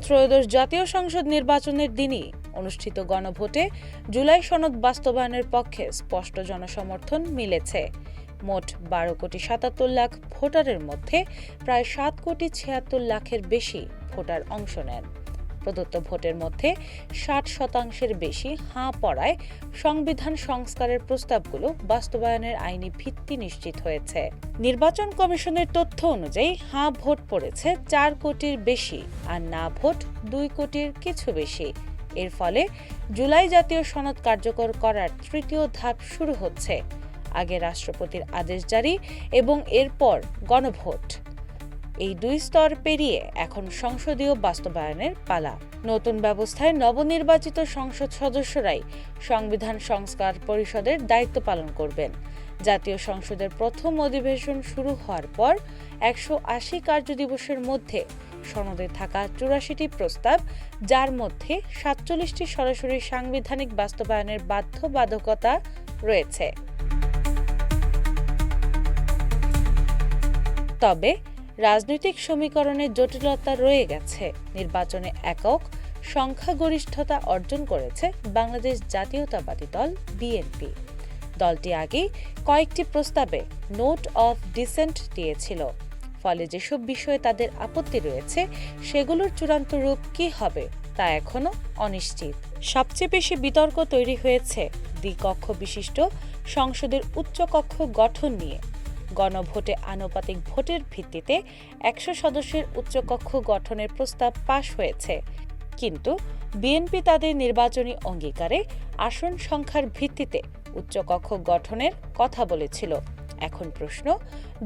ত্রয়োদশ জাতীয় সংসদ নির্বাচনের দিনই অনুষ্ঠিত গণভোটে জুলাই সনদ বাস্তবায়নের পক্ষে স্পষ্ট জনসমর্থন মিলেছে। মোট 12,77,00,000 ভোটারের মধ্যে প্রায় 7,76,00,000-এর বেশি ভোটার অংশ নেন। প্রদত্ত ভোটের মধ্যে 60% বেশি হাঁ পড়ায় সংবিধান সংস্কারের প্রস্তাবগুলো বাস্তবায়নের আইনি ভিত্তি নিশ্চিত হয়েছে। নির্বাচন কমিশনের তথ্য অনুযায়ী হাঁ ভোট পড়েছে 4 কোটির বেশি আর না ভোট 2 কোটির কিছু বেশি। এর ফলে জুলাই জাতীয় সনদ কার্যকর করার তৃতীয় ধাপ শুরু হচ্ছে। আগে রাষ্ট্রপতির আদেশ জারি এবং এরপর গণভোট, এই 2 স্তর পেরিয়ে এখন সংসদীয় বাস্তবায়নের পালা। নতুন ব্যবস্থায় নবনির্বাচিত সংসদ সদস্যরাই সংবিধান সংস্কার পরিষদের দায়িত্ব পালন করবেন। জাতীয় সংসদের প্রথম অধিবেশন শুরু হওয়ার পর 180 কার্যদিবসের মধ্যে সনদে থাকা 84টি প্রস্তাব, যার মধ্যে 47টি সরাসরি সাংবিধানিক বাস্তবায়নের বাধ্যবাধকতা রয়েছে। তবে রাজনৈতিক সমীকরণে জটিলতা রয়ে গেছে। নির্বাচনে একক সংখ্যাগরিষ্ঠতা অর্জন করেছে বাংলাদেশ জাতীয়তাবাদী দল বিএনপি। দলটি আগেই কয়েকটি প্রস্তাবে নোট অফ ডিসেন্ট দিয়েছিল। ফলে যেসব বিষয়ে তাদের আপত্তি রয়েছে সেগুলোর চূড়ান্ত রূপ কী হবে তা এখনও অনিশ্চিত। সবচেয়ে বেশি বিতর্ক তৈরি হয়েছে দ্বিকক্ষ বিশিষ্ট সংসদের উচ্চকক্ষ গঠন নিয়ে। গণভোটে আনুপাতিক ভোটের ভিত্তিতে 100 সদস্যের উচ্চকক্ষ গঠনের প্রস্তাব পাশ হয়েছে, কিন্তু বিএনপি তাদের নির্বাচনী অঙ্গীকারে আসন সংখ্যার ভিত্তিতে উচ্চকক্ষ গঠনের কথা বলেছিল। এখন প্রশ্ন,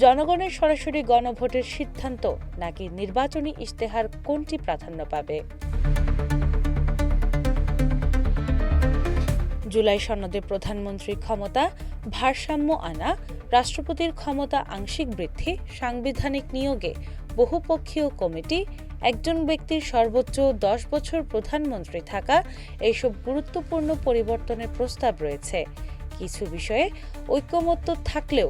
জনগণের সরাসরি গণভোটের সিদ্ধান্ত নাকি নির্বাচনী ইশতেহার কোনটি প্রাধান্য পাবে? জুলাই সনদে প্রধানমন্ত্রীর ক্ষমতা ভারসাম্য আনা, রাষ্ট্রপতির ক্ষমতা আংশিক বৃদ্ধি, সাংবিধানিক নিয়োগে বহুপক্ষীয় কমিটি, একজন ব্যক্তির সর্বোচ্চ 10 বছর প্রধানমন্ত্রী থাকা, এইসব গুরুত্বপূর্ণ পরিবর্তনের প্রস্তাব রয়েছে। কিছু বিষয়ে ঐকমত্য থাকলেও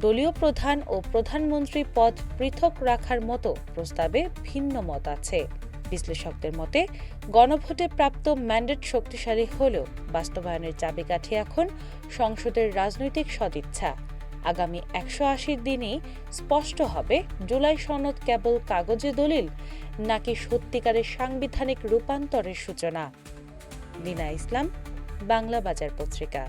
দলীয় প্রধান ও প্রধানমন্ত্রী পদ পৃথক রাখার মতো প্রস্তাবে ভিন্ন মত আছে। বিশ্লেষকদের মতে গণভোটে প্রাপ্ত ম্যান্ডেট শক্তিশালী হলেও বাস্তবায়নের চাবিকাঠি এখন সংসদের রাজনৈতিক সদিচ্ছা। আগামী 180 দিনেই স্পষ্ট হবে জুলাই সনদ কেবল কাগজে দলিল নাকি সত্যিকারের সাংবিধানিক রূপান্তরের সূচনা। লীনা ইসলাম, বাংলা বাজার পত্রিকা।